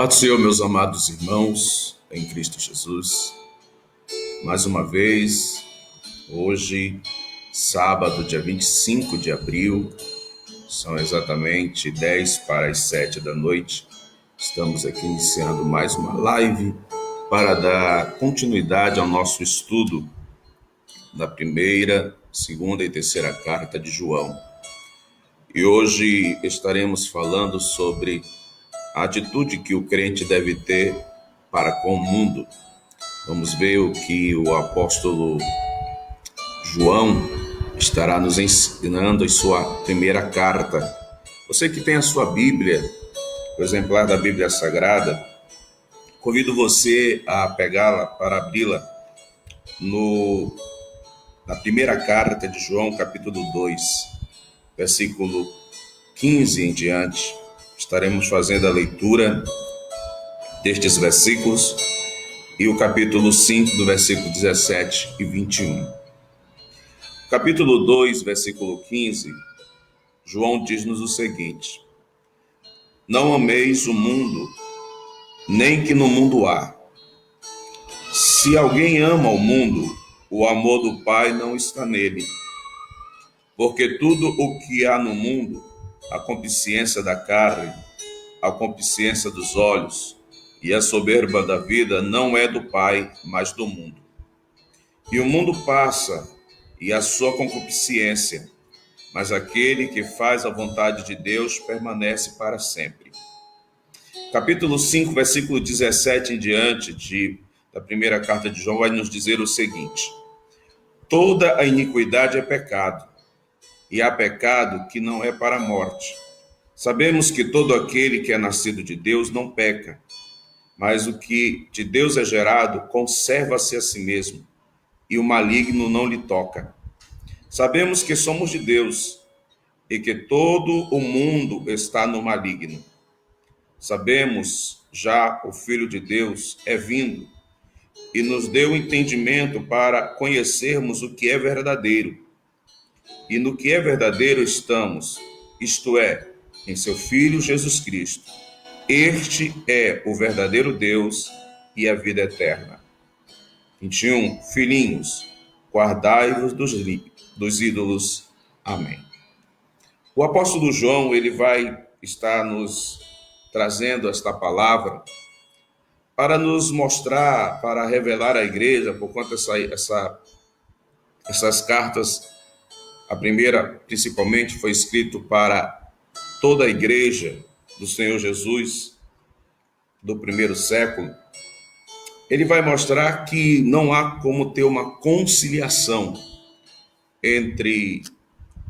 Paz do Senhor, meus amados irmãos, em Cristo Jesus. Mais uma vez, hoje, sábado, dia 25 de abril, são exatamente 10 para as 7 da noite. Estamos aqui iniciando mais uma live para dar continuidade ao nosso estudo da primeira, segunda e terceira carta de João. E hoje estaremos falando sobre a atitude que o crente deve ter para com o mundo. Vamos ver o que o apóstolo João estará nos ensinando em sua primeira carta. Você que tem a sua Bíblia, o exemplar da Bíblia Sagrada, convido você a pegá-la para abri-la na primeira carta de João, capítulo 2, versículo 15 em diante. Estaremos fazendo a leitura destes versículos e o capítulo 5, do versículo 17 e 21. Capítulo 2, versículo 15, João diz-nos o seguinte: Não ameis o mundo, nem que no mundo há. Se alguém ama o mundo, o amor do Pai não está nele. Porque tudo o que há no mundo, a concupiscência da carne, a concupiscência dos olhos e a soberba da vida, não é do Pai, mas do mundo. E o mundo passa, e a sua concupiscência, mas aquele que faz a vontade de Deus permanece para sempre. Capítulo 5, versículo 17 em diante da primeira carta de João vai nos dizer o seguinte: Toda a iniquidade é pecado, e há pecado que não é para a morte. Sabemos que todo aquele que é nascido de Deus não peca, mas o que de Deus é gerado conserva-se a si mesmo, e o maligno não lhe toca. Sabemos que somos de Deus, e que todo o mundo está no maligno. Sabemos já o Filho de Deus é vindo, e nos deu entendimento para conhecermos o que é verdadeiro. E no que é verdadeiro estamos, isto é, em seu Filho Jesus Cristo. Este é o verdadeiro Deus e a vida eterna. 21. Filhinhos, guardai-vos dos ídolos. Amém. O apóstolo João, ele vai estar nos trazendo esta palavra para nos mostrar, para revelar à igreja, porquanto essas cartas, a primeira principalmente foi escrito para toda a igreja do Senhor Jesus do primeiro século. Ele vai mostrar que não há como ter uma conciliação entre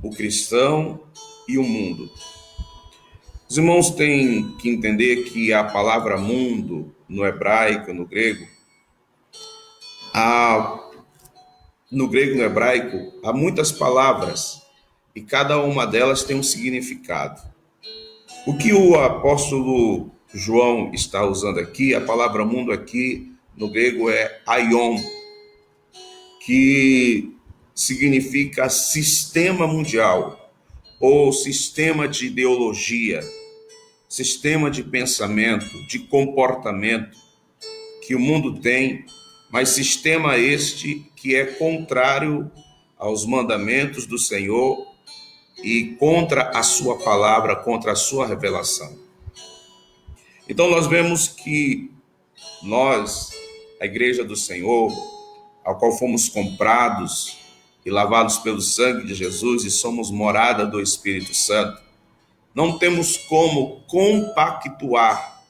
o cristão e o mundo. Os irmãos têm que entender que a palavra mundo, no hebraico, no grego e no hebraico, há muitas palavras e cada uma delas tem um significado. O que o apóstolo João está usando aqui, a palavra mundo aqui no grego é aion, que significa sistema mundial ou sistema de ideologia, sistema de pensamento, de comportamento que o mundo tem, mas sistema este que é contrário aos mandamentos do Senhor e contra a sua palavra, contra a sua revelação. Então nós vemos que nós, a igreja do Senhor, ao qual fomos comprados e lavados pelo sangue de Jesus e somos morada do Espírito Santo, não temos como compactuar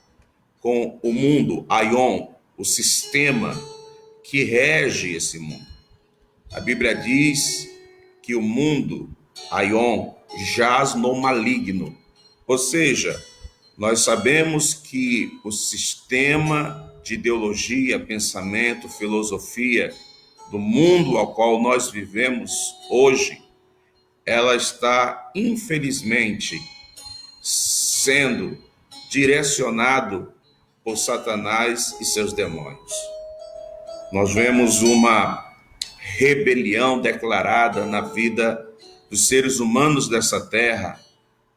com o mundo, aion, o sistema que rege esse mundo. A Bíblia diz que o mundo, aion, jaz no maligno. Ou seja, nós sabemos que o sistema de ideologia, pensamento, filosofia do mundo ao qual nós vivemos hoje, ela está, infelizmente, sendo direcionado por Satanás e seus demônios. Nós vemos uma rebelião declarada na vida dos seres humanos dessa terra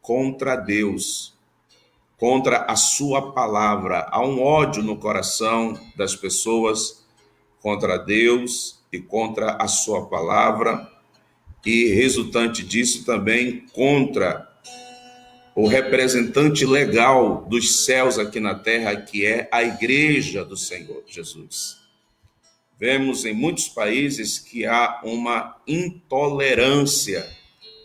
contra Deus. contra a sua palavra. Há um ódio no coração das pessoas contra Deus e contra a sua palavra, e resultante disso também contra o representante legal dos céus aqui na terra, que é a igreja do Senhor Jesus. Vemos em muitos países que há uma intolerância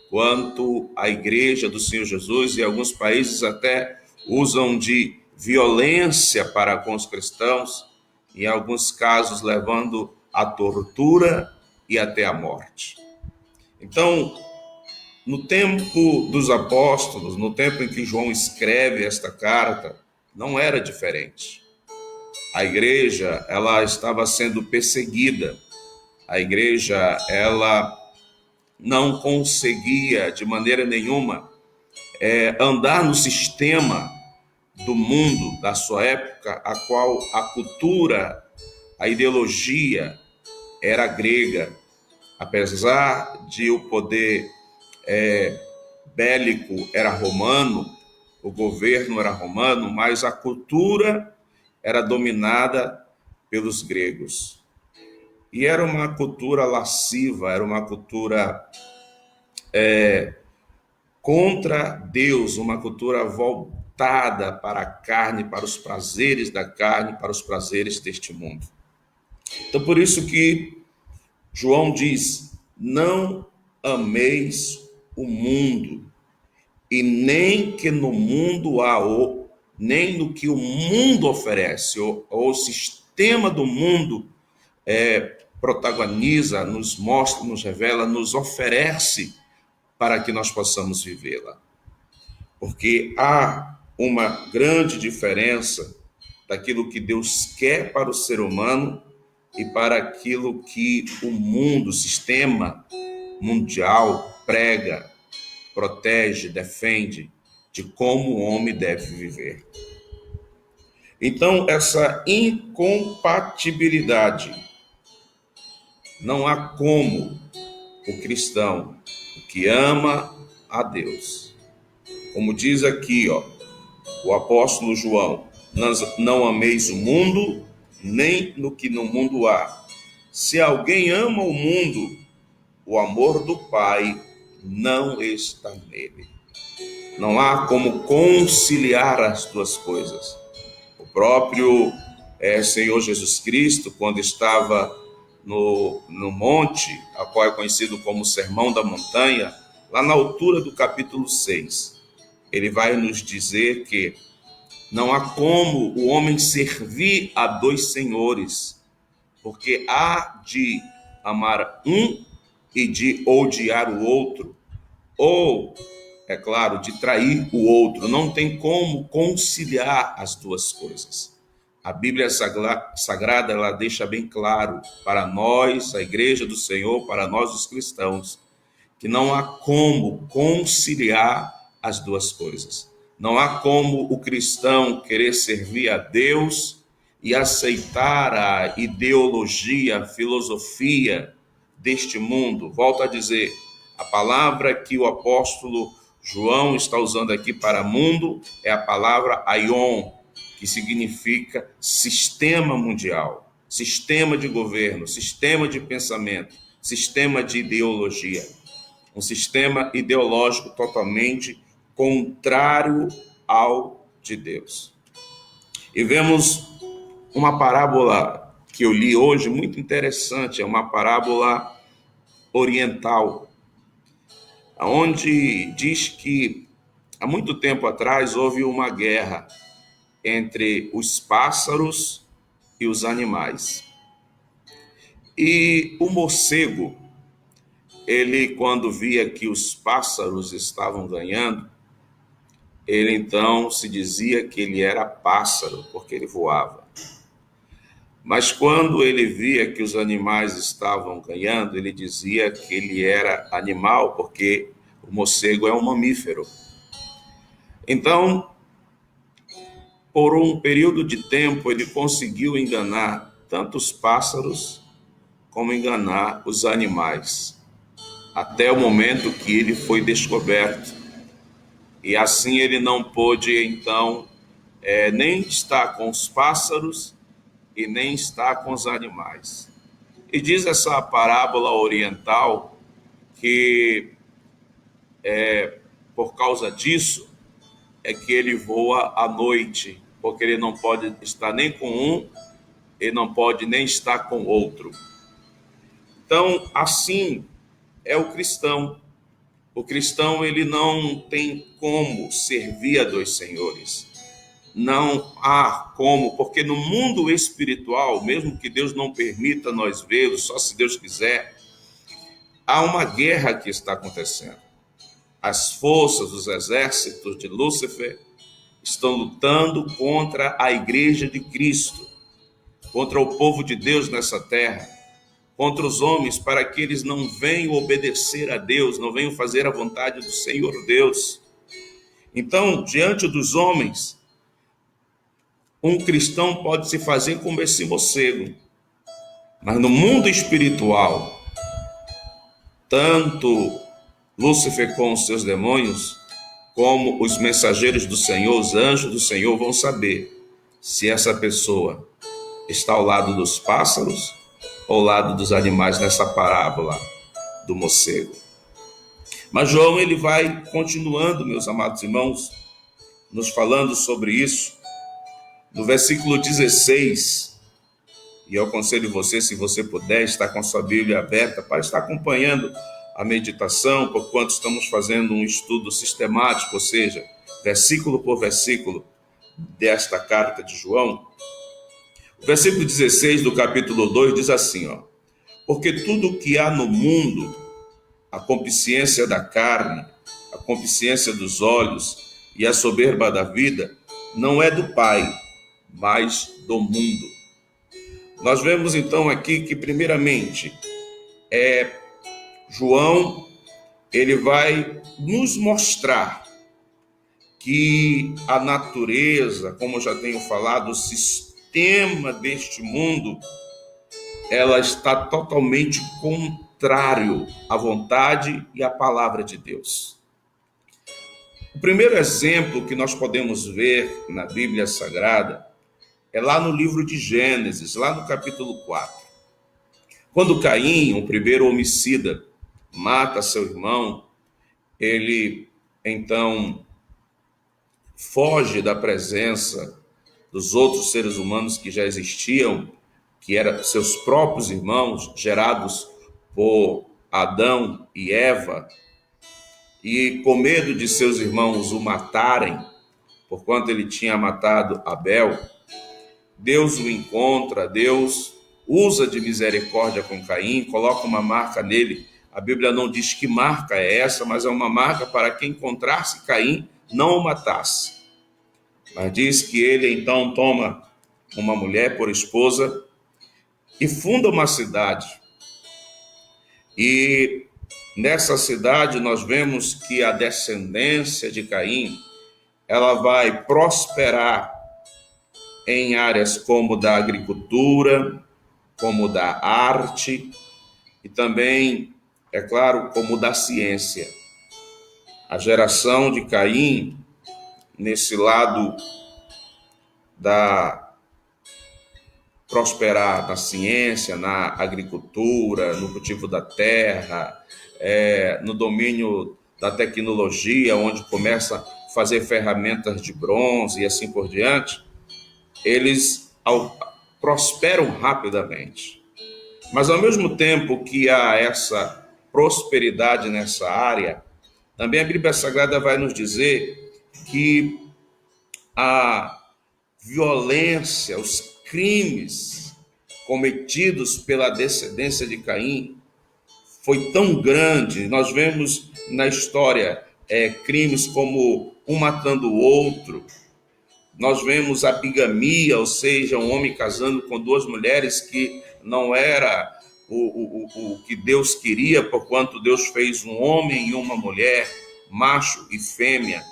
quanto à igreja do Senhor Jesus, e alguns países até usam de violência para com os cristãos, em alguns casos levando à tortura e até à morte. Então, no tempo dos apóstolos, no tempo em que João escreve esta carta, não era diferente. A igreja, ela estava sendo perseguida. A igreja, ela não conseguia de maneira nenhuma andar no sistema do mundo da sua época, a qual a cultura, a ideologia era grega. Apesar de o poder bélico era romano, o governo era romano, mas a cultura era dominada pelos gregos. E era uma cultura lasciva, era uma cultura contra Deus, uma cultura voltada para a carne, para os prazeres da carne, para os prazeres deste mundo. Então, por isso que João diz: não ameis o mundo, e nem que no mundo há, nem no que o mundo oferece, ou o sistema do mundo protagoniza, nos mostra, nos revela, nos oferece para que nós possamos vivê-la. Porque há uma grande diferença daquilo que Deus quer para o ser humano e para aquilo que o mundo, o sistema mundial prega, protege, defende de como o homem deve viver. Então, essa incompatibilidade, não há como o cristão, o que ama a Deus, como diz aqui, o apóstolo João: não ameis o mundo, nem no que no mundo há. Se alguém ama o mundo, o amor do Pai não está nele. Não há como conciliar as duas coisas. O próprio Senhor Jesus Cristo, quando estava no monte, a qual é conhecido como Sermão da Montanha, lá na altura do capítulo 6, ele vai nos dizer que não há como o homem servir a dois senhores, porque há de amar um e de odiar o outro, ou, é claro, de trair o outro. Não tem como conciliar as duas coisas. A Bíblia Sagrada, ela deixa bem claro para nós, a igreja do Senhor, para nós os cristãos, que não há como conciliar as duas coisas. Não há como o cristão querer servir a Deus e aceitar a ideologia, a filosofia deste mundo. Volto a dizer, a palavra que o apóstolo João está usando aqui para mundo é a palavra aion, que significa sistema mundial, sistema de governo, sistema de pensamento, sistema de ideologia. Um sistema ideológico totalmente contrário ao de Deus. E vemos uma parábola que eu li hoje, muito interessante, é uma parábola oriental, onde diz que há muito tempo atrás houve uma guerra entre os pássaros e os animais. E o morcego, ele, quando via que os pássaros estavam ganhando, ele então se dizia que ele era pássaro, porque ele voava. Mas quando ele via que os animais estavam ganhando, ele dizia que ele era animal, porque o morcego é um mamífero. Então, por um período de tempo, ele conseguiu enganar tanto os pássaros como enganar os animais, até o momento que ele foi descoberto. E assim ele não pôde, então, nem estar com os pássaros e nem estar com os animais. E diz essa parábola oriental que, por causa disso, é que ele voa à noite, porque ele não pode estar nem com um e não pode nem estar com outro. Então, assim é o cristão. O cristão, ele não tem como servir a dois senhores. Não há como, porque no mundo espiritual, mesmo que Deus não permita nós vê-lo, só se Deus quiser, há uma guerra que está acontecendo. As forças, os exércitos de Lúcifer estão lutando contra a igreja de Cristo, contra o povo de Deus nessa terra, contra os homens, para que eles não venham obedecer a Deus, não venham fazer a vontade do Senhor Deus. Então, diante dos homens, um cristão pode se fazer como esse morcego, mas no mundo espiritual, tanto Lúcifer com os seus demônios, como os mensageiros do Senhor, os anjos do Senhor, vão saber se essa pessoa está ao lado dos pássaros ou ao lado dos animais nessa parábola do morcego. Mas João, ele vai continuando, meus amados irmãos, nos falando sobre isso. No versículo 16, e eu aconselho você, se você puder, estar com a sua Bíblia aberta para estar acompanhando a meditação, porquanto estamos fazendo um estudo sistemático, ou seja, versículo por versículo desta carta de João. O versículo 16 do capítulo 2 diz assim, porque tudo que há no mundo, a concupiscência da carne, a concupiscência dos olhos e a soberba da vida, não é do Pai, mas do mundo. Nós vemos então aqui que, primeiramente, João, ele vai nos mostrar que a natureza, como eu já tenho falado, o sistema deste mundo, ela está totalmente contrário à vontade e à palavra de Deus. O primeiro exemplo que nós podemos ver na Bíblia Sagrada é lá no livro de Gênesis, lá no capítulo 4. Quando Caim, o primeiro homicida, mata seu irmão, ele então foge da presença dos outros seres humanos que já existiam, que eram seus próprios irmãos, gerados por Adão e Eva, e com medo de seus irmãos o matarem, porquanto ele tinha matado Abel, Deus o encontra, Deus usa de misericórdia com Caim, coloca uma marca nele. A Bíblia não diz que marca é essa, mas é uma marca para que encontrasse Caim, não o matasse. Mas diz que ele então toma uma mulher por esposa e funda uma cidade. E nessa cidade nós vemos que a descendência de Caim, ela vai prosperar em áreas como da agricultura, como da arte e também, é claro, como da ciência. A geração de Caim, nesse lado da prosperar na ciência, na agricultura, no cultivo da terra, no domínio da tecnologia, onde começa a fazer ferramentas de bronze e assim por diante, eles prosperam rapidamente. Mas ao mesmo tempo que há essa prosperidade nessa área, também a Bíblia Sagrada vai nos dizer que a violência, os crimes cometidos pela descendência de Caim foi tão grande. Nós vemos na história crimes como um matando o outro. Nós vemos a bigamia, ou seja, um homem casando com duas mulheres que não era o que Deus queria, porquanto Deus fez um homem e uma mulher, macho e fêmea.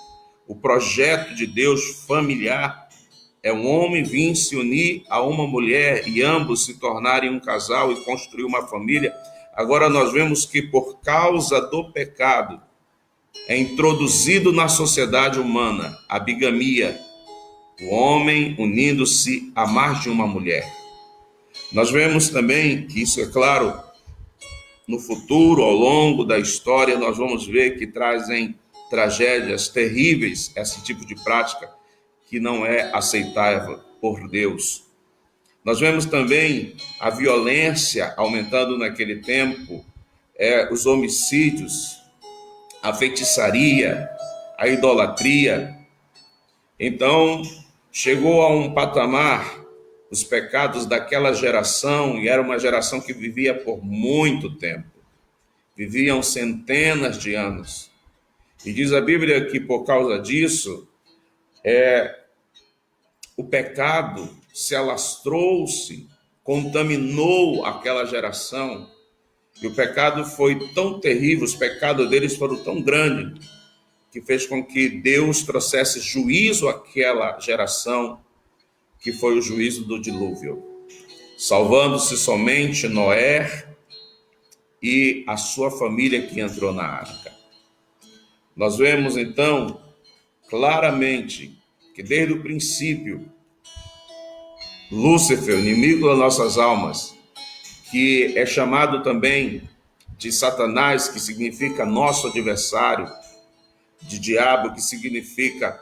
O projeto de Deus familiar é um homem vir se unir a uma mulher e ambos se tornarem um casal e construir uma família. Agora nós vemos que por causa do pecado, é introduzido na sociedade humana a bigamia, o homem unindo-se a mais de uma mulher. Nós vemos também que isso, é claro, no futuro, ao longo da história, nós vamos ver que trazem tragédias terríveis esse tipo de prática que não é aceitável por Deus. Nós vemos também a violência aumentando naquele tempo, os homicídios, a feitiçaria, a idolatria. Então, chegou a um patamar os pecados daquela geração, e era uma geração que vivia por muito tempo. Viviam centenas de anos. E diz a Bíblia que por causa disso, o pecado se alastrou-se, contaminou aquela geração. E o pecado foi tão terrível, os pecados deles foram tão grandes, que fez com que Deus trouxesse juízo àquela geração, que foi o juízo do dilúvio, salvando-se somente Noé e a sua família que entrou na arca. Nós vemos então claramente que desde o princípio, Lúcifer, o inimigo das nossas almas, que é chamado também de Satanás, que significa nosso adversário, de diabo, que significa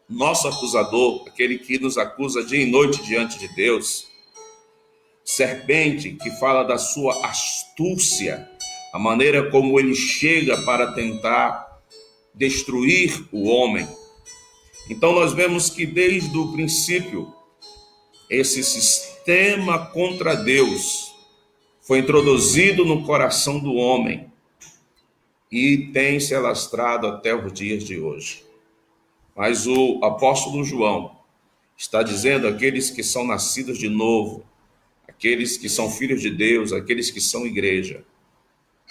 nosso acusador, aquele que nos acusa dia e noite diante de Deus. Serpente, que fala da sua astúcia, a maneira como ele chega para tentar destruir o homem. Então nós vemos que desde o princípio, esse sistema contra Deus foi introduzido no coração do homem e tem se alastrado até os dias de hoje. Mas o apóstolo João está dizendo àqueles que são nascidos de novo, aqueles que são filhos de Deus, aqueles que são igreja,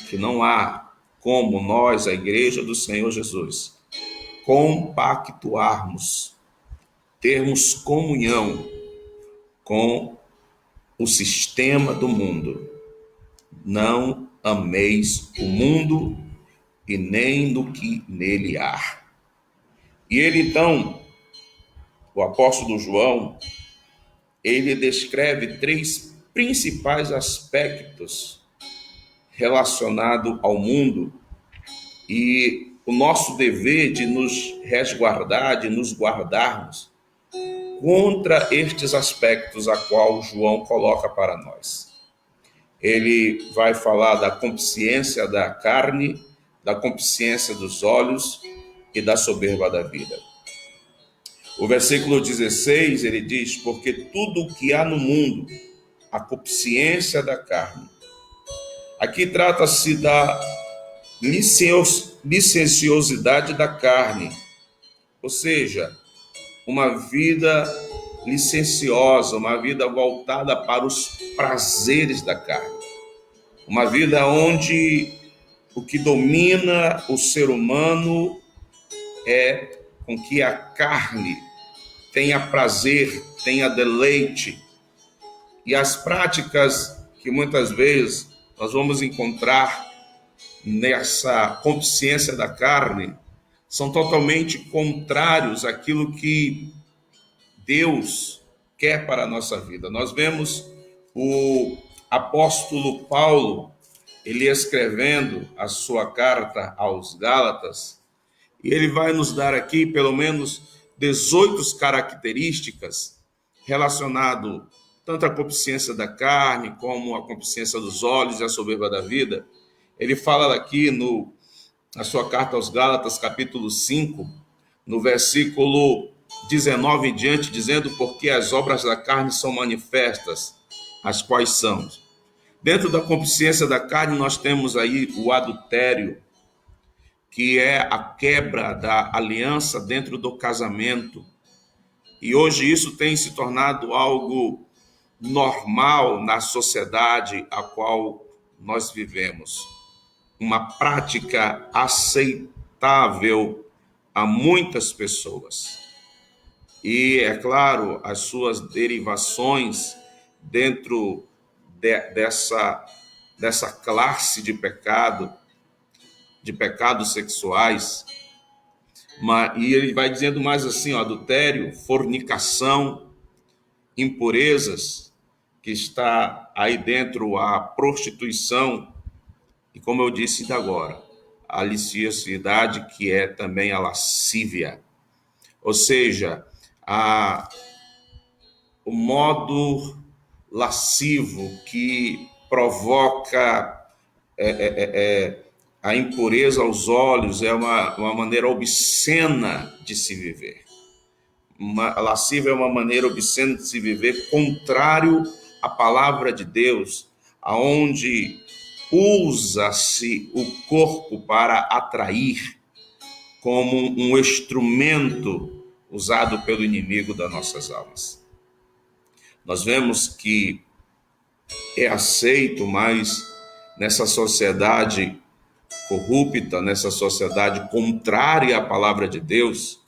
que não há como nós, a igreja do Senhor Jesus, compactuarmos, termos comunhão com o sistema do mundo. Não ameis o mundo e nem do que nele há. E ele então, o apóstolo João, ele descreve 3 principais aspectos relacionados ao mundo e o nosso dever de nos resguardar, de nos guardarmos contra estes aspectos a qual João coloca para nós. Ele vai falar da concupiscência da carne, da concupiscência dos olhos e da soberba da vida. O versículo 16, ele diz: porque tudo o que há no mundo, a concupiscência da carne. Aqui trata-se da licenciosidade da carne, ou seja, uma vida licenciosa, uma vida voltada para os prazeres da carne. Uma vida onde o que domina o ser humano é com que a carne tenha prazer, tenha deleite. E as práticas que muitas vezes nós vamos encontrar nessa consciência da carne são totalmente contrários àquilo que Deus quer para a nossa vida. Nós vemos o apóstolo Paulo, ele escrevendo a sua carta aos Gálatas, e ele vai nos dar aqui pelo menos 18 características relacionadas tanto à concupiscência da carne como à concupiscência dos olhos e à soberba da vida. Ele fala aqui na sua carta aos Gálatas, capítulo 5, no versículo 19 em diante, dizendo: porque as obras da carne são manifestas, as quais são. Dentro da concupiscência da carne, nós temos aí o adultério, que é a quebra da aliança dentro do casamento. E hoje isso tem se tornado algo normal na sociedade a qual nós vivemos. Uma prática aceitável a muitas pessoas. E, é claro, as suas derivações dentro dessa classe de pecado, de pecados sexuais. E ele vai dizendo mais assim, ó, adultério, fornicação, impurezas, que está aí dentro a prostituição, e como eu disse ainda agora, a liciosidade, que é também a lascívia. Ou seja, o modo lascivo que provoca a impureza aos olhos, é uma maneira obscena de se viver. A lascívia é uma maneira obscena de se viver, contrário à palavra de Deus, aonde usa-se o corpo para atrair, como um instrumento usado pelo inimigo das nossas almas. Nós vemos que é aceito, mas nessa sociedade corrupta, nessa sociedade contrária à palavra de Deus,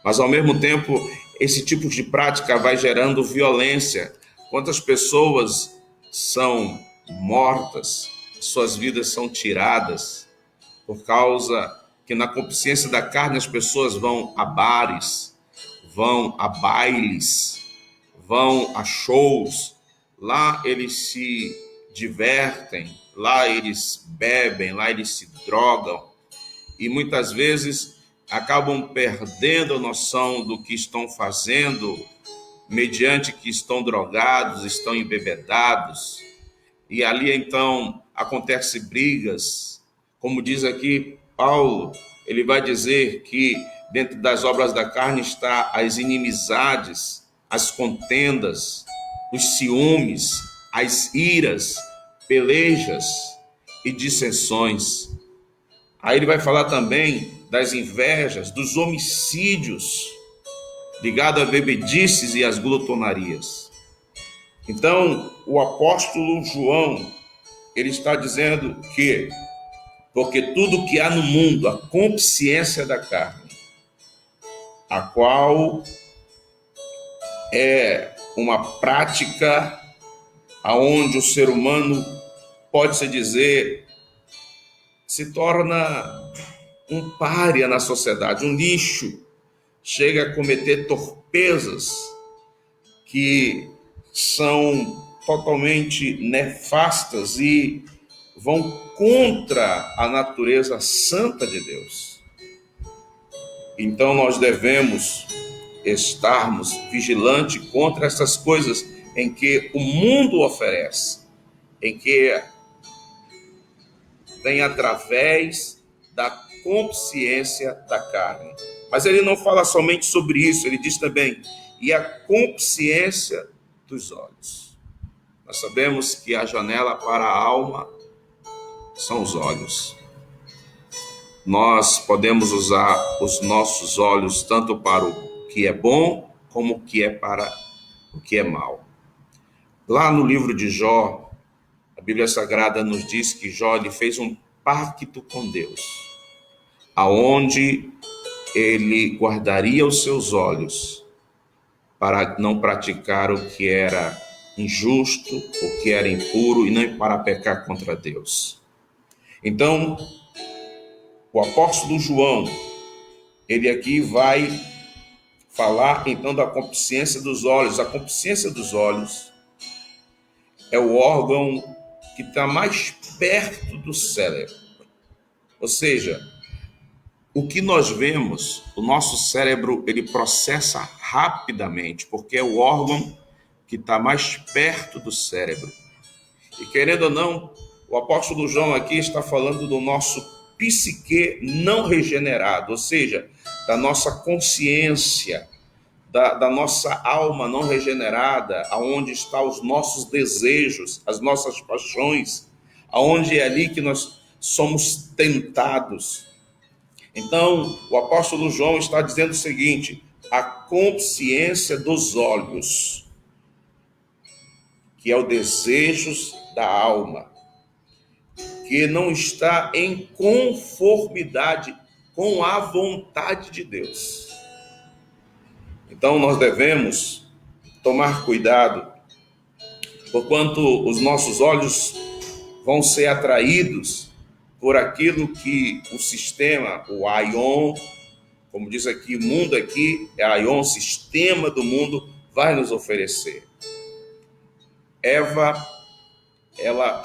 mas ao mesmo tempo esse tipo de prática vai gerando violência. Quantas pessoas são mortas, suas vidas são tiradas, por causa que na consciência da carne as pessoas vão a bares, vão a bailes, vão a shows, lá eles se divertem, lá eles bebem, lá eles se drogam, e muitas vezes acabam perdendo a noção do que estão fazendo, mediante que estão drogados, estão embebedados, e ali então acontecem brigas. Como diz aqui Paulo, ele vai dizer que dentro das obras da carne está as inimizades, as contendas, os ciúmes, as iras, pelejas e dissensões. Aí ele vai falar também das invejas, dos homicídios, ligado a bebedices e às glutonarias. Então, o apóstolo João, ele está dizendo que, porque tudo que há no mundo, a consciência da carne, a qual é uma prática aonde o ser humano, pode-se dizer, se torna um pária na sociedade, um lixo, chega a cometer torpezas que são totalmente nefastas e vão contra a natureza santa de Deus. Então nós devemos estarmos vigilantes contra essas coisas em que o mundo oferece, em que vem através da consciência da carne. Mas ele não fala somente sobre isso, ele diz também, e a consciência dos olhos. Nós sabemos que a janela para a alma são os olhos. Nós podemos usar os nossos olhos tanto para o que é bom, como o que é para o que é mal. Lá no livro de Jó, a Bíblia Sagrada nos diz que Jó ele fez um pacto com Deus, aonde ele guardaria os seus olhos para não praticar o que era injusto, o que era impuro, e nem para pecar contra Deus. Então, o apóstolo João, ele aqui vai falar então da consciência dos olhos. A consciência dos olhos é o órgão que está mais perto do cérebro. Ou seja, o que nós vemos, o nosso cérebro, ele processa rapidamente, porque é o órgão que está mais perto do cérebro. E querendo ou não, o apóstolo João aqui está falando do nosso psique não regenerado, ou seja, da nossa consciência, da nossa alma não regenerada, aonde estão os nossos desejos, as nossas paixões, aonde é ali que nós somos tentados. Então, o apóstolo João está dizendo o seguinte: a consciência dos olhos, que é o desejo da alma, que não está em conformidade com a vontade de Deus. Então, nós devemos tomar cuidado, porquanto os nossos olhos vão ser atraídos por aquilo que o sistema, o Aion, como diz aqui, o mundo aqui é Aion, sistema do mundo, vai nos oferecer. Eva, ela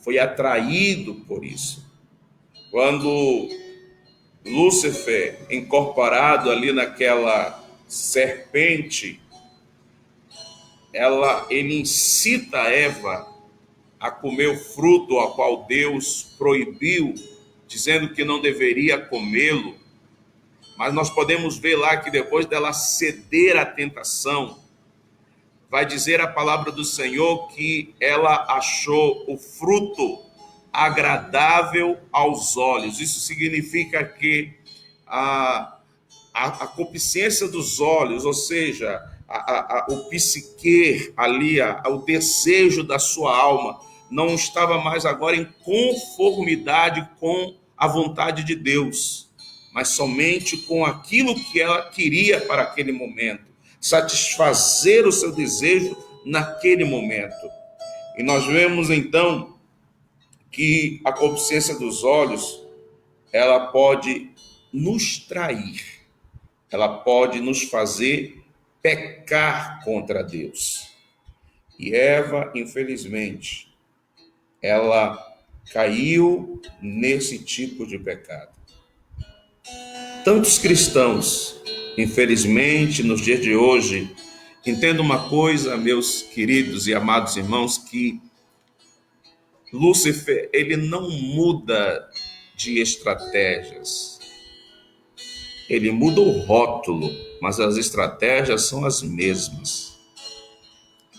foi atraído por isso. Quando Lúcifer, incorporado ali naquela serpente, ele incita Eva a comer o fruto ao qual Deus proibiu, dizendo que não deveria comê-lo. Mas nós podemos ver lá que depois dela ceder à tentação, vai dizer a palavra do Senhor que ela achou o fruto agradável aos olhos. Isso significa que a concupiscência dos olhos, ou seja, o psique ali, o desejo da sua alma, não estava mais agora em conformidade com a vontade de Deus, mas somente com aquilo que ela queria para aquele momento, satisfazer o seu desejo naquele momento. E nós vemos então que a concupiscência dos olhos, ela pode nos trair, ela pode nos fazer pecar contra Deus. E Eva, infelizmente, ela caiu nesse tipo de pecado. Tantos cristãos, infelizmente, nos dias de hoje, entenda uma coisa, meus queridos e amados irmãos, que Lúcifer, ele não muda de estratégias. Ele muda o rótulo, mas as estratégias são as mesmas.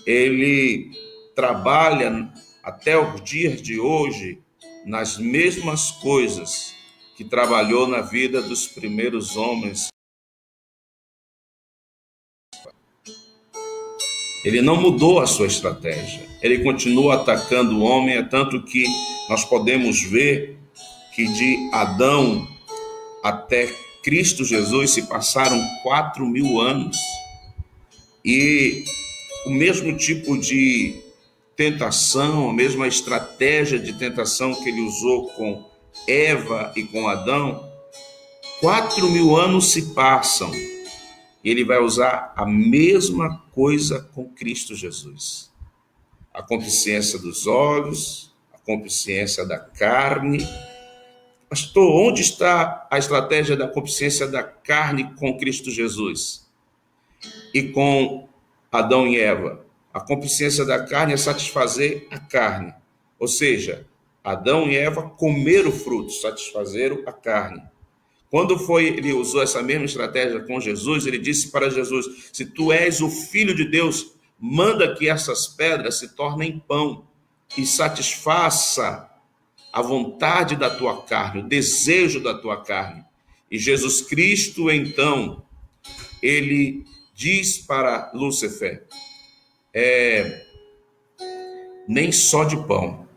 Ele trabalha até os dias de hoje nas mesmas coisas que trabalhou na vida dos primeiros homens. Ele não mudou a sua estratégia. Ele continua atacando o homem, é tanto que nós podemos ver que de Adão até Cristo Jesus se passaram 4.000 anos. E o mesmo tipo de tentação, a mesma estratégia de tentação que ele usou com Eva e com Adão, 4.000 anos se passam. E ele vai usar a mesma coisa com Cristo Jesus. A concupiscência dos olhos, a concupiscência da carne. Pastor, onde está a estratégia da concupiscência da carne com Cristo Jesus? E com Adão e Eva? A concupiscência da carne é satisfazer a carne. Ou seja, Adão e Eva comeram o fruto, satisfazeram a carne. Quando ele usou essa mesma estratégia com Jesus, ele disse para Jesus: se tu és o Filho de Deus, manda que essas pedras se tornem pão e satisfaça a vontade da tua carne, o desejo da tua carne. E Jesus Cristo, então, ele diz para Lúcifer: nem só de pão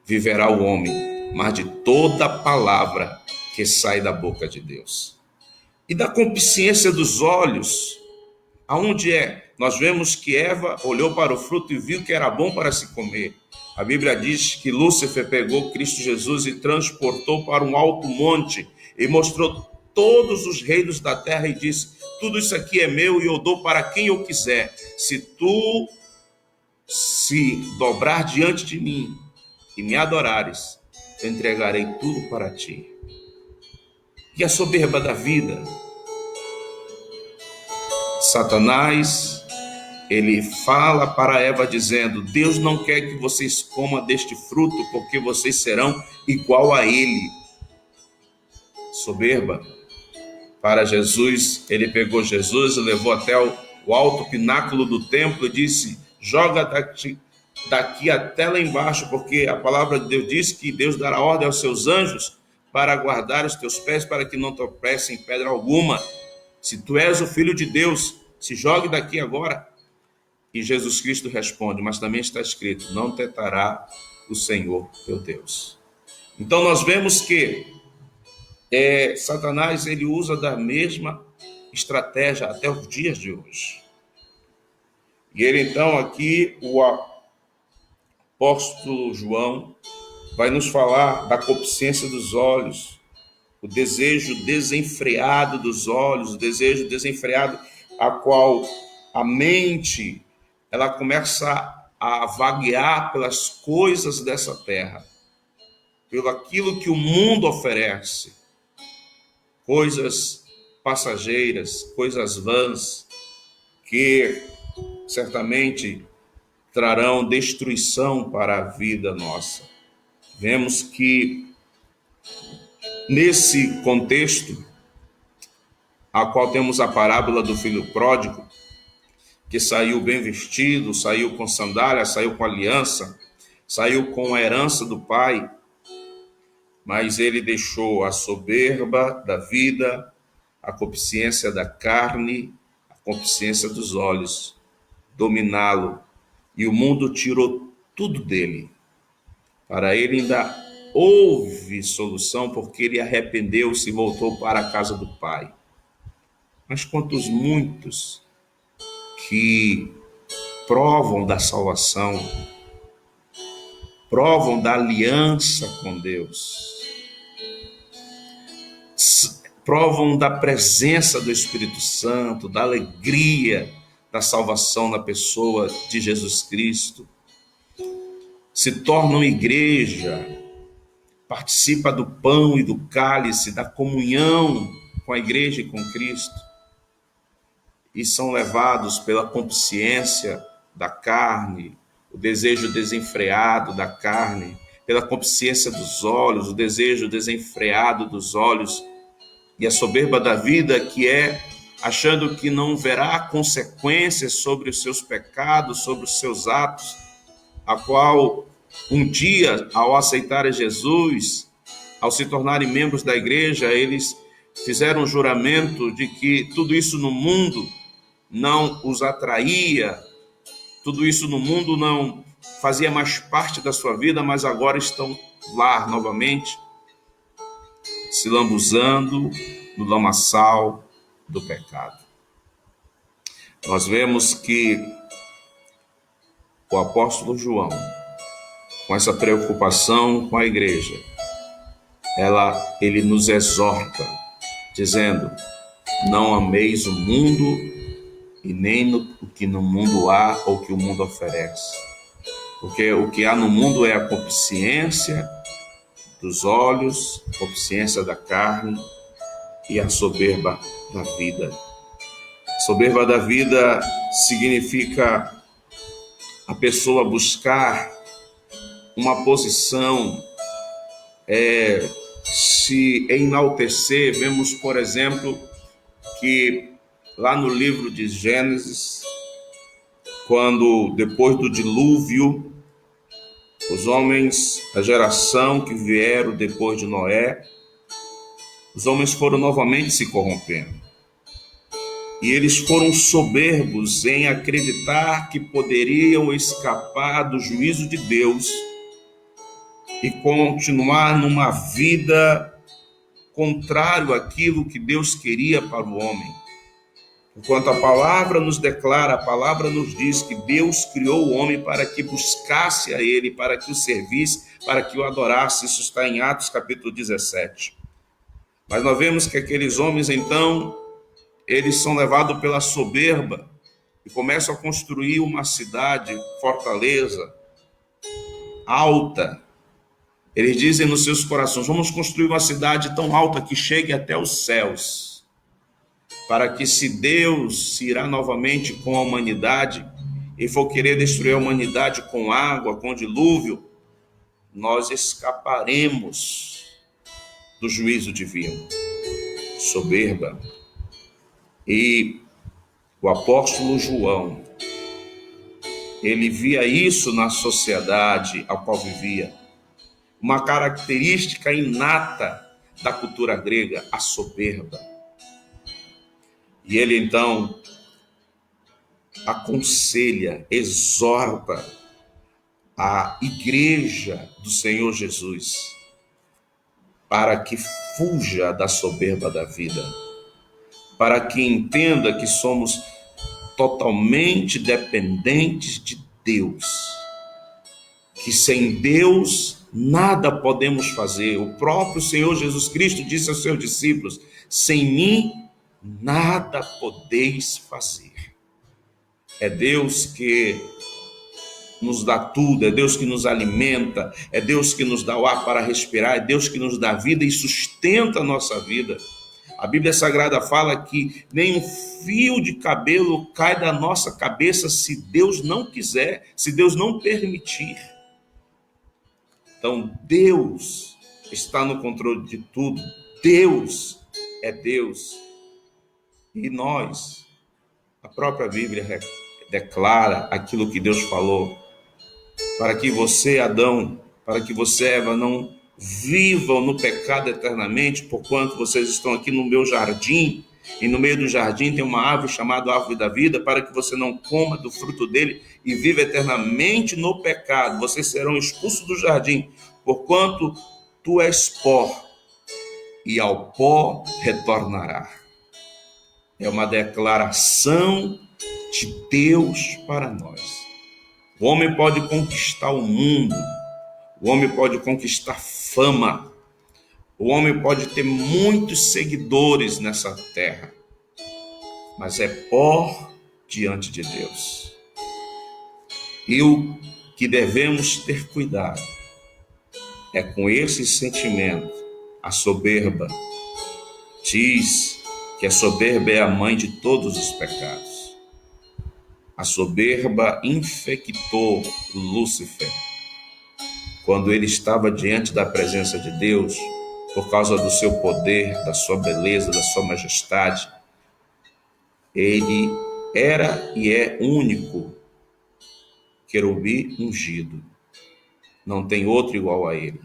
viverá o homem, mas de toda palavra que sai da boca de Deus. E da concupiscência dos olhos, aonde é? Nós vemos que Eva olhou para o fruto e viu que era bom para se comer. A Bíblia diz que Lúcifer pegou Cristo Jesus e transportou para um alto monte e mostrou todos os reinos da terra e disse: tudo isso aqui é meu e eu dou para quem eu quiser. Se tu se dobrar diante de mim e me adorares, eu entregarei tudo para ti. E a soberba da vida? Satanás, ele fala para Eva dizendo: Deus não quer que vocês comam deste fruto, porque vocês serão igual a ele. Soberba. Para Jesus, ele pegou Jesus e levou até o alto pináculo do templo e disse: joga daqui até lá embaixo, porque a palavra de Deus diz que Deus dará ordem aos seus anjos para guardar os teus pés, para que não tropecem em pedra alguma. Se tu és o Filho de Deus, se jogue daqui agora. E Jesus Cristo responde: mas também está escrito: não tentará o Senhor teu Deus. Então nós vemos que Satanás, ele usa da mesma estratégia até os dias de hoje. E ele então aqui, o apóstolo João, vai nos falar da concupiscência dos olhos, o desejo desenfreado dos olhos, o desejo desenfreado a qual a mente ela começa a vaguear pelas coisas dessa terra, pelo aquilo que o mundo oferece, coisas passageiras, coisas vãs, que certamente trarão destruição para a vida nossa. Vemos que nesse contexto, a qual temos a parábola do filho pródigo, que saiu bem vestido, saiu com sandália, saiu com aliança, saiu com a herança do pai, mas ele deixou a soberba da vida, a concupiscência da carne, a concupiscência dos olhos, dominá-lo. E o mundo tirou tudo dele. Para ele ainda houve solução, porque ele arrependeu-se e voltou para a casa do pai. Mas quantos muitos que provam da salvação, provam da aliança com Deus, provam da presença do Espírito Santo, da alegria da salvação na pessoa de Jesus Cristo, se tornam igreja, participa do pão e do cálice, da comunhão com a igreja e com Cristo, e são levados pela concupiscência da carne, o desejo desenfreado da carne, pela concupiscência dos olhos, o desejo desenfreado dos olhos, e a soberba da vida, que é achando que não verá consequências sobre os seus pecados, sobre os seus atos, a qual um dia, ao aceitarem Jesus, ao se tornarem membros da igreja, eles fizeram um juramento de que tudo isso no mundo não os atraía, tudo isso no mundo não fazia mais parte da sua vida, mas agora estão lá novamente, se lambuzando no lamaçal do pecado. Nós vemos que o apóstolo João, com essa preocupação com a igreja, ele nos exorta, dizendo: não ameis o mundo e nem o que no mundo há ou que o mundo oferece. Porque o que há no mundo é a concupiscência dos olhos, a concupiscência da carne e a soberba da vida. Soberba da vida significa a pessoa buscar uma posição, se enaltecer. Vemos, por exemplo, que lá no livro de Gênesis, quando depois do dilúvio, os homens, a geração que vieram depois de Noé, os homens foram novamente se corrompendo. E eles foram soberbos em acreditar que poderiam escapar do juízo de Deus e continuar numa vida contrário àquilo que Deus queria para o homem. Enquanto a palavra nos declara, a palavra nos diz que Deus criou o homem para que buscasse a ele, para que o servisse, para que o adorasse. Isso está em Atos capítulo 17. Mas nós vemos que aqueles homens, então, eles são levados pela soberba e começam a construir uma cidade, fortaleza, alta. Eles dizem nos seus corações: vamos construir uma cidade tão alta que chegue até os céus, para que, se Deus se irá novamente com a humanidade e for querer destruir a humanidade com água, com dilúvio, nós escaparemos do juízo divino. Soberba. E o apóstolo João, ele via isso na sociedade a qual vivia, uma característica inata da cultura grega, a soberba. E ele então aconselha, exorta a igreja do Senhor Jesus para que fuja da soberba da vida, para que entenda que somos totalmente dependentes de Deus, que sem Deus nada podemos fazer. O próprio Senhor Jesus Cristo disse aos seus discípulos: sem mim, nada podeis fazer. É Deus que nos dá tudo, é Deus que nos alimenta, é Deus que nos dá o ar para respirar, é Deus que nos dá vida e sustenta a nossa vida. A Bíblia Sagrada fala que nem um fio de cabelo cai da nossa cabeça se Deus não quiser, se Deus não permitir. Então, Deus está no controle de tudo. Deus é Deus. E nós, a própria Bíblia declara aquilo que Deus falou, para que você, Adão, para que você, Eva, não vivam no pecado eternamente, porquanto vocês estão aqui no meu jardim, e no meio do jardim tem uma árvore chamada árvore da vida, para que você não coma do fruto dele e viva eternamente no pecado. Vocês serão expulsos do jardim, porquanto tu és pó, e ao pó retornará. É uma declaração de Deus para nós. O homem pode conquistar o mundo, o homem pode conquistar fama, o homem pode ter muitos seguidores nessa terra, mas é pó diante de Deus. E o que devemos ter cuidado é com esse sentimento. A soberba diz que a soberba é a mãe de todos os pecados. A soberba infectou Lúcifer quando ele estava diante da presença de Deus, por causa do seu poder, da sua beleza, da sua majestade. Ele era e é único querubim ungido. Não tem outro igual a ele.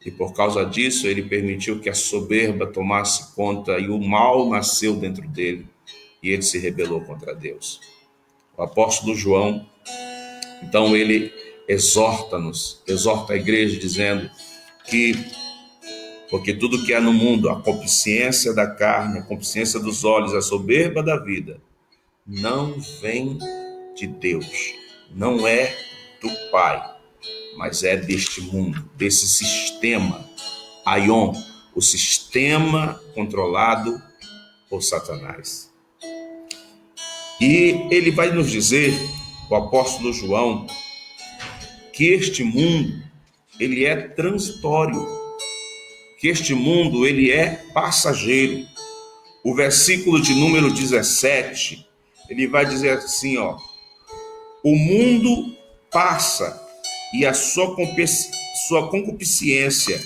E por causa disso, ele permitiu que a soberba tomasse conta e o mal nasceu dentro dele e ele se rebelou contra Deus. O apóstolo João, então, ele exorta-nos, exorta a igreja dizendo que, porque tudo que há no mundo, a concupiscência da carne, a concupiscência dos olhos, a soberba da vida, não vem de Deus, não é do Pai, mas é deste mundo, desse sistema, Aion, o sistema controlado por Satanás. E ele vai nos dizer, o apóstolo João, que este mundo, ele é transitório, que este mundo, ele é passageiro. O versículo de número 17, ele vai dizer assim, o mundo passa e a sua concupiscência,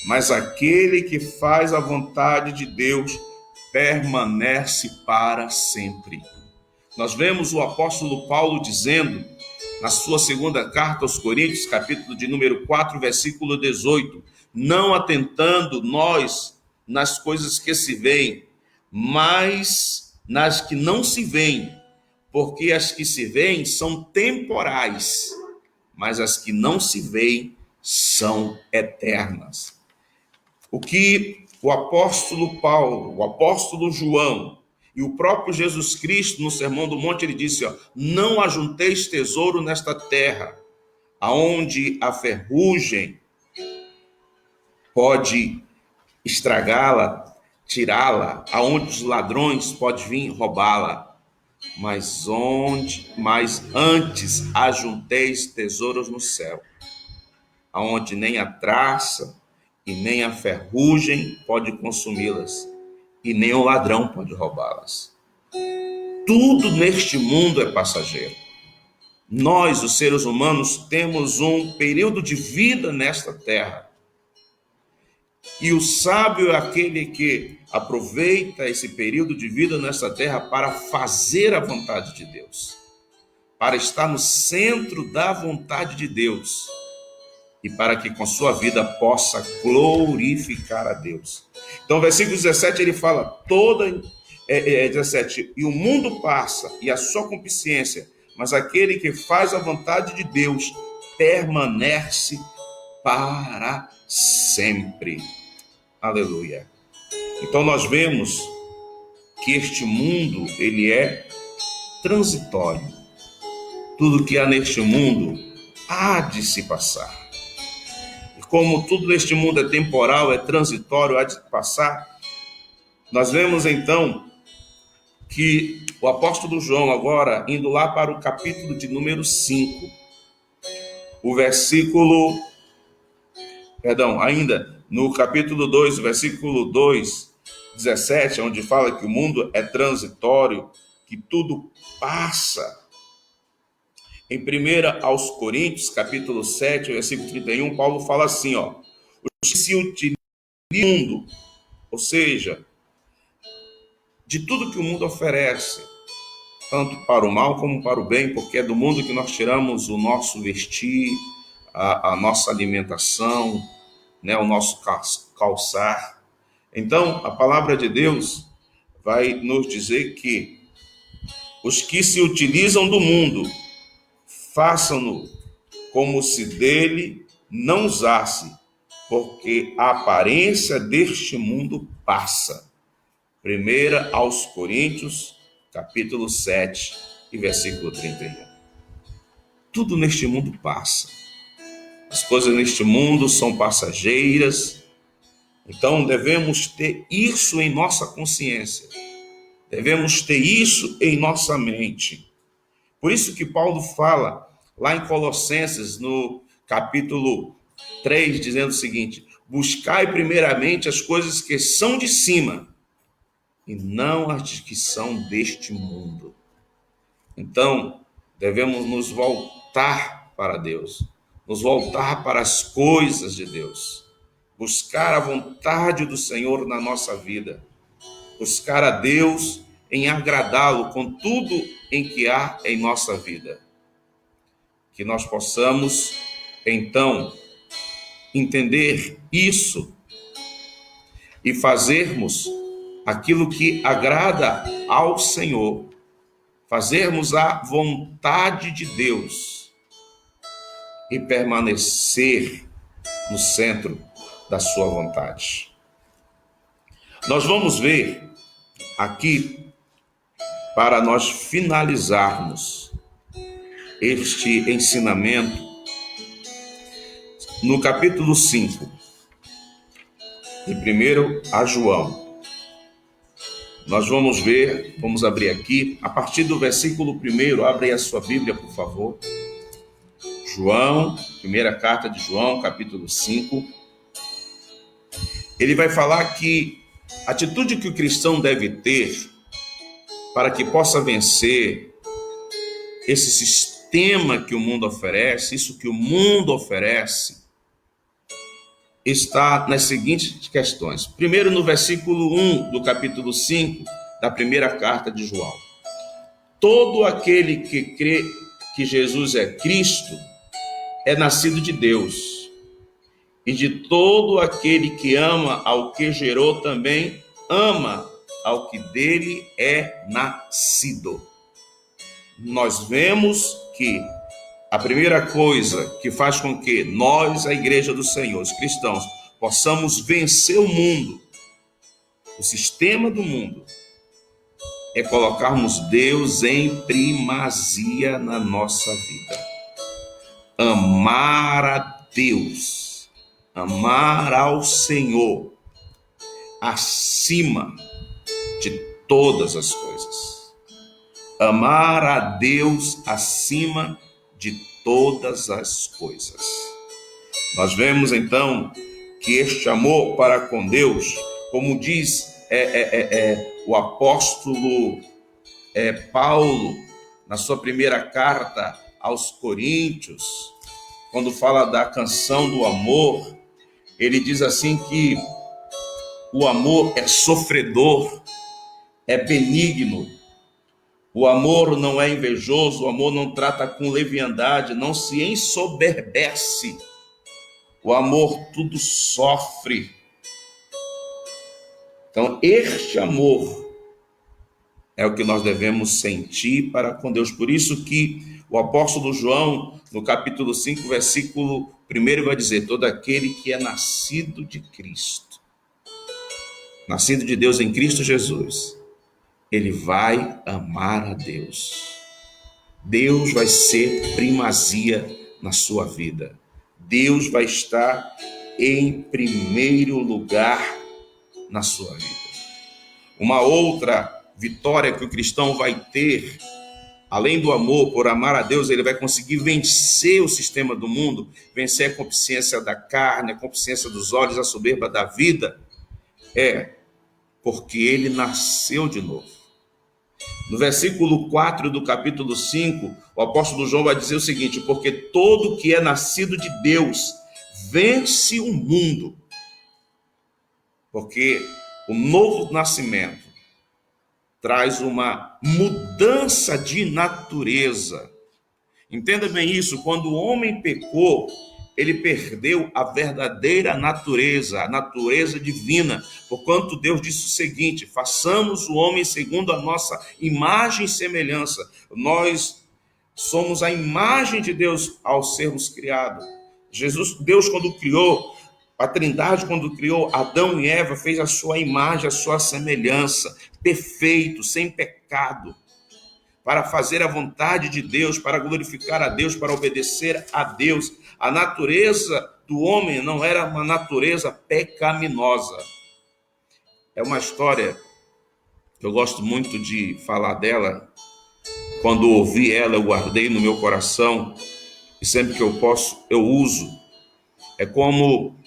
mas aquele que faz a vontade de Deus permanece para sempre. Nós vemos o apóstolo Paulo dizendo, na sua segunda carta aos Coríntios, capítulo de número 4, versículo 18, não atentando nós nas coisas que se veem, mas nas que não se veem, porque as que se veem são temporais, mas as que não se veem são eternas. O que o apóstolo Paulo, o apóstolo João e o próprio Jesus Cristo, no Sermão do Monte, ele disse, não ajunteis tesouro nesta terra, aonde a ferrugem pode estragá-la, tirá-la, aonde os ladrões podem vir roubá-la, mas antes ajunteis tesouros no céu, aonde nem a traça e nem a ferrugem pode consumi-las, e nem o ladrão pode roubá-las. Tudo neste mundo é passageiro. Nós, os seres humanos, temos um período de vida nesta terra. E o sábio é aquele que aproveita esse período de vida nesta terra para fazer a vontade de Deus, para estar no centro da vontade de Deus e para que com sua vida possa glorificar a Deus. Então, versículo 17, ele fala, 17, e o mundo passa e a sua concupiscência, mas aquele que faz a vontade de Deus permanece para sempre. Aleluia. Então nós vemos que este mundo, ele é transitório. Tudo que há neste mundo há de se passar. como tudo neste mundo é temporal, é transitório, há de passar, nós vemos então que o apóstolo João, agora indo lá para o capítulo de número 5, ainda no capítulo 2, versículo 2, 17, onde fala que o mundo é transitório, que tudo passa. Em 1 aos Coríntios, capítulo 7, versículo 31, Paulo fala assim, os que se utilizam do mundo, ou seja, de tudo que o mundo oferece, tanto para o mal como para o bem, porque é do mundo que nós tiramos o nosso vestir, a nossa alimentação, né, o nosso calçar. Então, a palavra de Deus vai nos dizer que os que se utilizam do mundo, façam-no como se dele não usasse, porque a aparência deste mundo passa. 1 aos Coríntios, capítulo 7 e versículo 31. Tudo neste mundo passa. As coisas neste mundo são passageiras. Então devemos ter isso em nossa consciência. Devemos ter isso em nossa mente. Por isso que Paulo fala lá em Colossenses, no capítulo 3, dizendo o seguinte: buscai primeiramente as coisas que são de cima, e não as que são deste mundo. Então, devemos nos voltar para Deus, nos voltar para as coisas de Deus, buscar a vontade do Senhor na nossa vida, buscar a Deus em agradá-lo com tudo em que há em nossa vida. Que nós possamos, então, entender isso e fazermos aquilo que agrada ao Senhor, fazermos a vontade de Deus e permanecer no centro da sua vontade. Nós vamos ver aqui, para nós finalizarmos este ensinamento, no capítulo 5, de 1 a João. Nós vamos ver, vamos abrir aqui, a partir do versículo 1, abre aí a sua Bíblia, por favor. João, primeira carta de João, capítulo 5. Ele vai falar que a atitude que o cristão deve ter para que possa vencer esse sistema que o mundo oferece, isso que o mundo oferece, está nas seguintes questões. Primeiro, no versículo 1 do capítulo 5 da primeira carta de João. Todo aquele que crê que Jesus é Cristo é nascido de Deus. E de todo aquele que ama ao que gerou também ama ao que dele é nascido. Nós vemos que a primeira coisa que faz com que nós, a Igreja do Senhor, os cristãos, possamos vencer o mundo, o sistema do mundo, é colocarmos Deus em primazia na nossa vida. Amar a Deus, amar ao Senhor, acima de todas as coisas. Amar a Deus acima de todas as coisas. Nós vemos então que este amor para com Deus, como diz o apóstolo Paulo na sua primeira carta aos Coríntios, quando fala da canção do amor, ele diz assim que o amor é sofredor, é benigno. O amor não é invejoso, o amor não trata com leviandade, não se ensoberbece. O amor tudo sofre. Então, este amor é o que nós devemos sentir para com Deus. Por isso que o apóstolo João, no capítulo 5, versículo 1, vai dizer: todo aquele que é nascido de Cristo, nascido de Deus em Cristo Jesus, ele vai amar a Deus. Deus vai ser primazia na sua vida. Deus vai estar em primeiro lugar na sua vida. Uma outra vitória que o cristão vai ter, além do amor por amar a Deus, ele vai conseguir vencer o sistema do mundo, vencer a concupiscência da carne, a concupiscência dos olhos, a soberba da vida, porque ele nasceu de novo. No versículo 4 do capítulo 5, o apóstolo João vai dizer o seguinte: porque todo que é nascido de Deus vence o mundo. Porque o novo nascimento traz uma mudança de natureza. Entenda bem isso, quando o homem pecou, ele perdeu a verdadeira natureza, a natureza divina. Porquanto Deus disse o seguinte: façamos o homem segundo a nossa imagem e semelhança. Nós somos a imagem de Deus ao sermos criados. Deus, quando criou, a Trindade, quando criou Adão e Eva, fez a sua imagem, a sua semelhança, perfeito, sem pecado, para fazer a vontade de Deus, para glorificar a Deus, para obedecer a Deus. A natureza do homem não era uma natureza pecaminosa. É uma história que eu gosto muito de falar dela. Quando ouvi ela, eu guardei no meu coração, e sempre que eu posso, eu uso. É como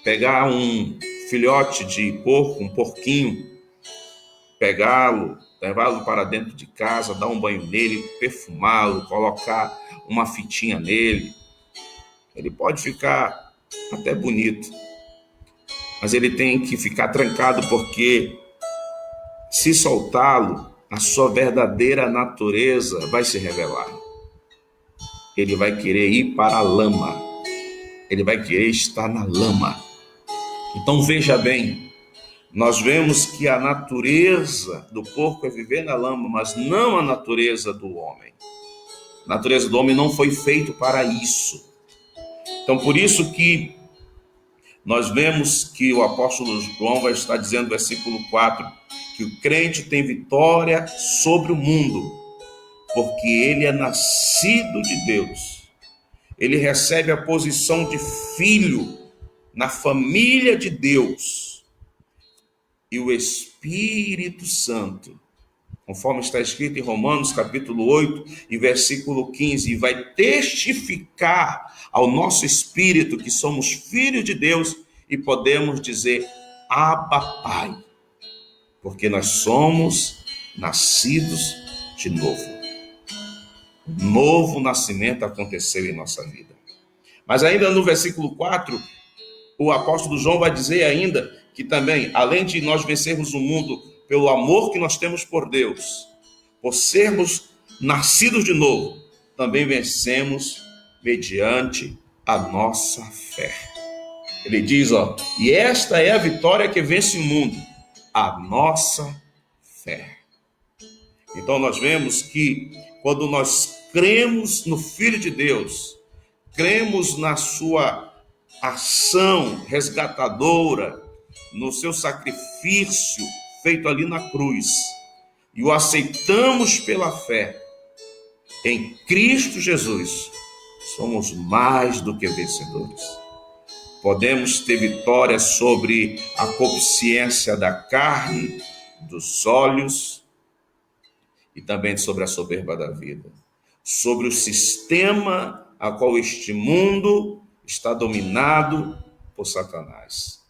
pegar um filhote de porco, um porquinho, pegá-lo, levá-lo para dentro de casa, dar um banho nele, perfumá-lo, colocar uma fitinha nele. Ele pode ficar até bonito, mas ele tem que ficar trancado, porque se soltá-lo, a sua verdadeira natureza vai se revelar. Ele vai querer ir para a lama, ele vai querer estar na lama. Então veja bem, nós vemos que a natureza do porco é viver na lama, mas não a natureza do homem. A natureza do homem não foi feita para isso. Então, por isso que nós vemos que o apóstolo João vai estar dizendo no versículo 4, que o crente tem vitória sobre o mundo, porque ele é nascido de Deus. Ele recebe a posição de filho na família de Deus. E o Espírito Santo, conforme está escrito em Romanos capítulo 8 e versículo 15, vai testificar ao nosso espírito que somos filhos de Deus e podemos dizer: Abba, Pai, porque nós somos nascidos de novo. Novo nascimento aconteceu em nossa vida. Mas ainda no versículo 4, o apóstolo João vai dizer ainda que também, além de nós vencermos o mundo pelo amor que nós temos por Deus, por sermos nascidos de novo, também vencemos mediante a nossa fé. Ele diz, e esta é a vitória que vence o mundo, a nossa fé. Então nós vemos que quando nós cremos no Filho de Deus, cremos na sua ação resgatadora, no seu sacrifício feito ali na cruz, e o aceitamos pela fé em Cristo Jesus, somos mais do que vencedores. Podemos ter vitória sobre a concupiscência da carne, dos olhos, e também sobre a soberba da vida, sobre o sistema a qual este mundo está dominado por Satanás.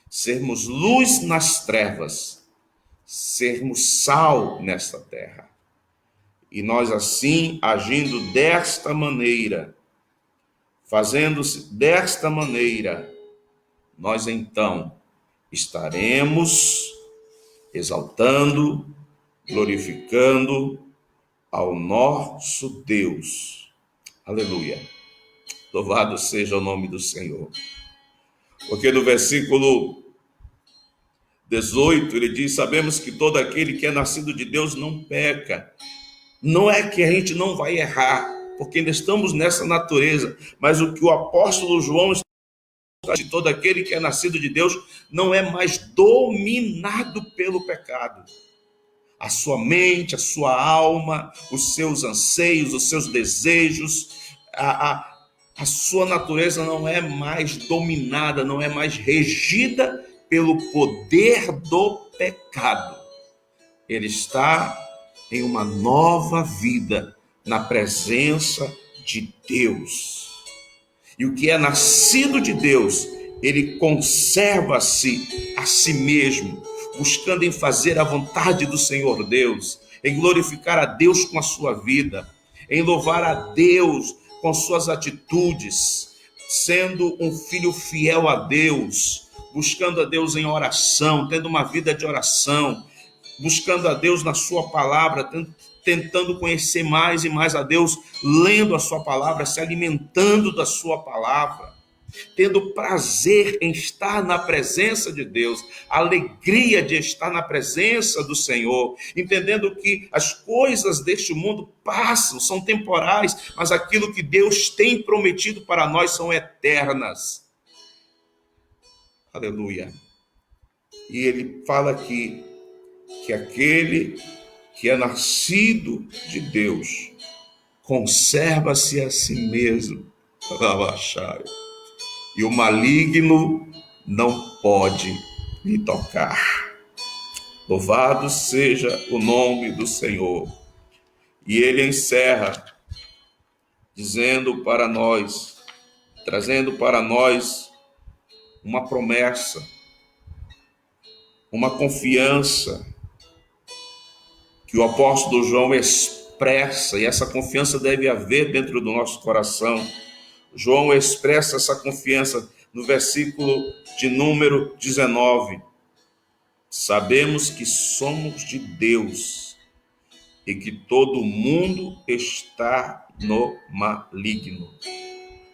Sermos luz nas trevas, sermos sal nesta terra. E nós assim, agindo desta maneira, fazendo-se desta maneira, nós então estaremos exaltando, glorificando ao nosso Deus. Aleluia. Louvado seja o nome do Senhor. Porque no versículo 18, ele diz, sabemos que todo aquele que é nascido de Deus não peca. Não é que a gente não vai errar, porque ainda estamos nessa natureza, mas o que o apóstolo João está dizendo, todo aquele que é nascido de Deus não é mais dominado pelo pecado. A sua mente, a sua alma, os seus anseios, os seus desejos, A sua natureza não é mais dominada, não é mais regida pelo poder do pecado. Ele está em uma nova vida na presença de Deus. E o que é nascido de Deus, ele conserva-se a si mesmo, buscando em fazer a vontade do Senhor Deus, em glorificar a Deus com a sua vida, em louvar a Deus com suas atitudes, sendo um filho fiel a Deus, buscando a Deus em oração, tendo uma vida de oração, buscando a Deus na sua palavra, tentando conhecer mais e mais a Deus, lendo a sua palavra, se alimentando da sua palavra, tendo prazer em estar na presença de Deus, alegria de estar na presença do Senhor, entendendo que as coisas deste mundo passam, são temporais, mas aquilo que Deus tem prometido para nós são eternas. Aleluia. E ele fala aqui que aquele que é nascido de Deus conserva-se a si mesmo. E o maligno não pode lhe tocar. Louvado seja o nome do Senhor. E ele encerra dizendo para nós, trazendo para nós uma promessa, uma confiança que o apóstolo João expressa, e essa confiança deve haver dentro do nosso coração. João expressa essa confiança no versículo de número 19. Sabemos que somos de Deus e que todo mundo está no maligno.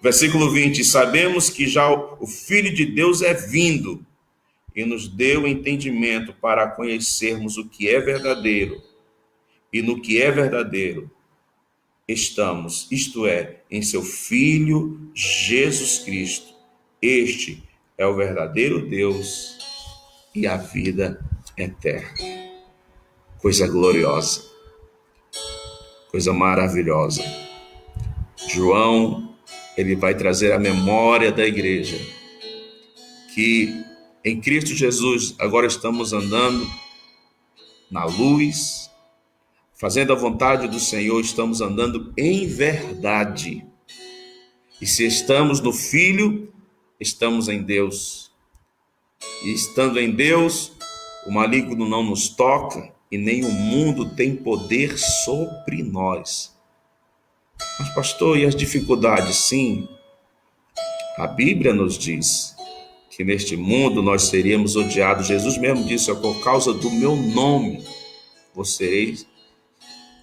Versículo 20. Sabemos que já o Filho de Deus é vindo e nos deu entendimento para conhecermos o que é verdadeiro. E no que é verdadeiro estamos, isto é, em seu Filho Jesus Cristo. Este é o verdadeiro Deus e a vida eterna. Coisa gloriosa, coisa maravilhosa. João, ele vai trazer a memória da igreja que em Cristo Jesus agora estamos andando na luz, fazendo a vontade do Senhor, estamos andando em verdade. E se estamos no Filho, estamos em Deus. E estando em Deus, o maligno não nos toca e nem o mundo tem poder sobre nós. Mas, pastor, e as dificuldades? Sim, a Bíblia nos diz que neste mundo nós seríamos odiados. Jesus mesmo disse, por causa do meu nome, vocês sereis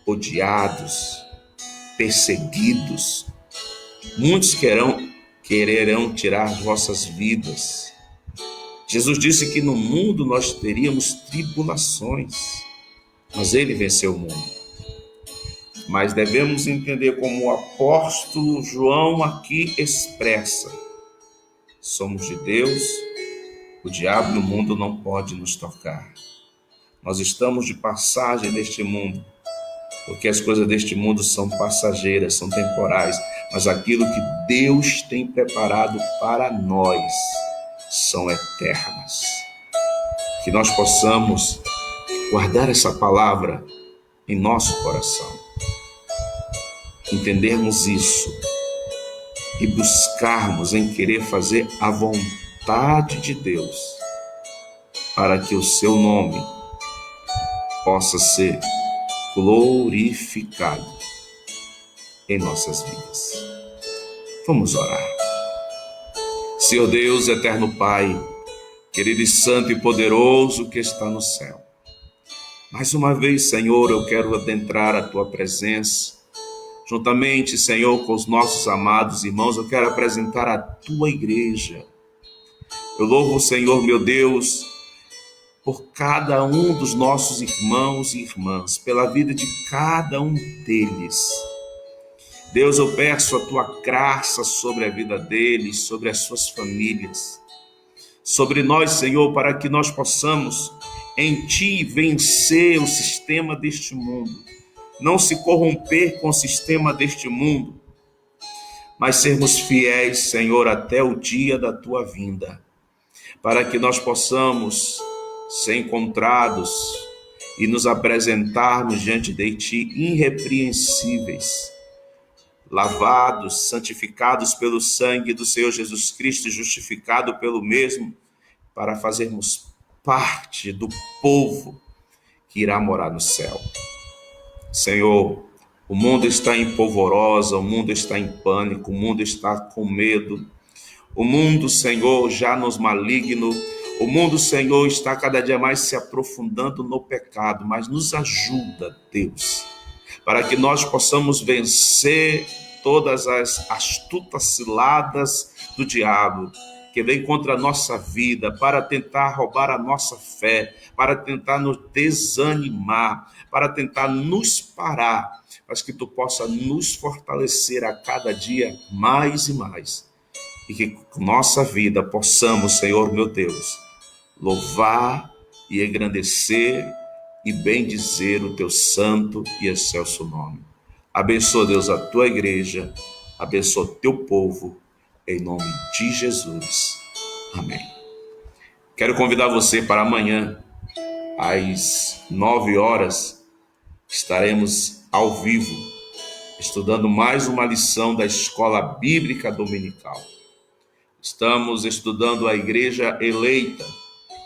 odiados, perseguidos. Muitos quererão tirar as vossas vidas. Jesus disse que no mundo nós teríamos tribulações, mas ele venceu o mundo. Mas devemos entender como o apóstolo João aqui expressa: somos de Deus, o diabo e o mundo não pode nos tocar. Nós estamos de passagem neste mundo, porque as coisas deste mundo são passageiras, são temporais, mas aquilo que Deus tem preparado para nós são eternas. Que nós possamos guardar essa palavra em nosso coração, entendermos isso e buscarmos em querer fazer a vontade de Deus, para que o seu nome possa ser glorificado em nossas vidas. Vamos orar. Senhor Deus, eterno Pai, querido e santo e poderoso que está no céu, mais uma vez, Senhor, eu quero adentrar a Tua presença, juntamente, Senhor, com os nossos amados irmãos, eu quero apresentar a Tua igreja. Eu louvo o Senhor, meu Deus, por cada um dos nossos irmãos e irmãs, pela vida de cada um deles. Deus, eu peço a Tua graça sobre a vida deles, sobre as suas famílias, sobre nós, Senhor, para que nós possamos em Ti vencer o sistema deste mundo, não se corromper com o sistema deste mundo, mas sermos fiéis, Senhor, até o dia da tua vinda, para que nós possamos ser encontrados e nos apresentarmos diante de ti irrepreensíveis, lavados, santificados pelo sangue do Senhor Jesus Cristo, justificado pelo mesmo, para fazermos parte do povo que irá morar no céu. Senhor, o mundo está em polvorosa, o mundo está em pânico, o mundo está com medo. O mundo, Senhor, já nos maligno. O mundo, Senhor, está cada dia mais se aprofundando no pecado, mas nos ajuda, Deus, para que nós possamos vencer todas as astutas ciladas do diabo, que vem contra a nossa vida, para tentar roubar a nossa fé, para tentar nos desanimar, para tentar nos parar, mas que tu possa nos fortalecer a cada dia mais e mais, e que com nossa vida possamos, Senhor meu Deus, louvar e engrandecer e bendizer o teu santo e excelso nome. Abençoa, Deus, a tua igreja, abençoa o teu povo, em nome de Jesus. Amém. Quero convidar você para amanhã, às 9 horas, estaremos ao vivo, estudando mais uma lição da Escola Bíblica Dominical. Estamos estudando a igreja eleita,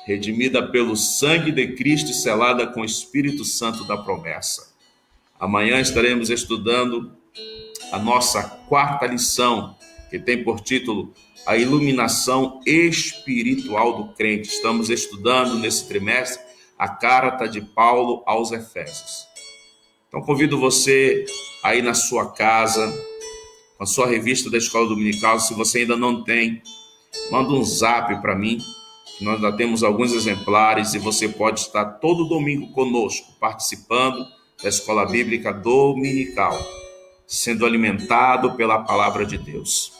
redimida pelo sangue de Cristo e selada com o Espírito Santo da promessa. Amanhã estaremos estudando a nossa quarta lição, que tem por título A Iluminação Espiritual do Crente. Estamos estudando nesse trimestre a carta de Paulo aos Efésios. Então convido você aí na sua casa, com a sua revista da Escola Dominical. Se você ainda não tem, manda um zap para mim. Nós já temos alguns exemplares e você pode estar todo domingo conosco, participando da Escola Bíblica Dominical, sendo alimentado pela palavra de Deus.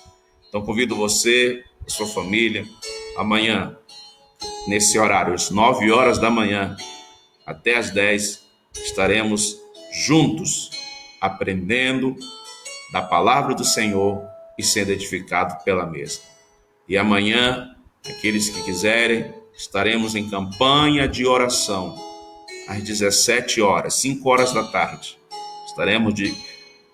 Então convido você, a sua família, amanhã, nesse horário, às 9 horas da manhã, até às 10, estaremos juntos, aprendendo da palavra do Senhor e sendo edificados pela mesma. E amanhã, aqueles que quiserem, estaremos em campanha de oração, às 17 horas, 5 horas da tarde. Estaremos de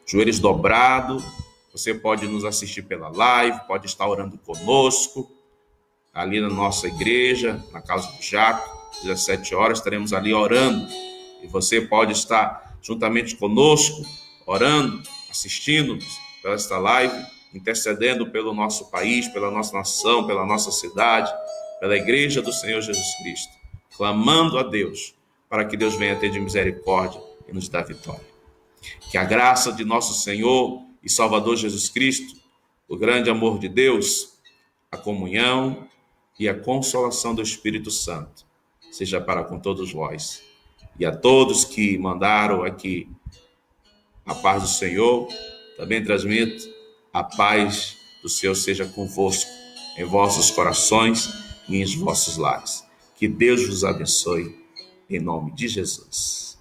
joelhos dobrados. Você pode nos assistir pela live, pode estar orando conosco, ali na nossa igreja, na Casa do Jaco, 17 horas, estaremos ali orando. E você pode estar juntamente conosco, orando, assistindo-nos pela esta live, intercedendo pelo nosso país, pela nossa nação, pela nossa cidade, pela igreja do Senhor Jesus Cristo, clamando a Deus, para que Deus venha ter de misericórdia e nos dê vitória. Que a graça de nosso Senhor e Salvador Jesus Cristo, o grande amor de Deus, a comunhão e a consolação do Espírito Santo seja para com todos vós. E a todos que mandaram aqui a paz do Senhor, também transmito a paz do Senhor seja convosco, em vossos corações e em vossos lares. Que Deus vos abençoe, em nome de Jesus.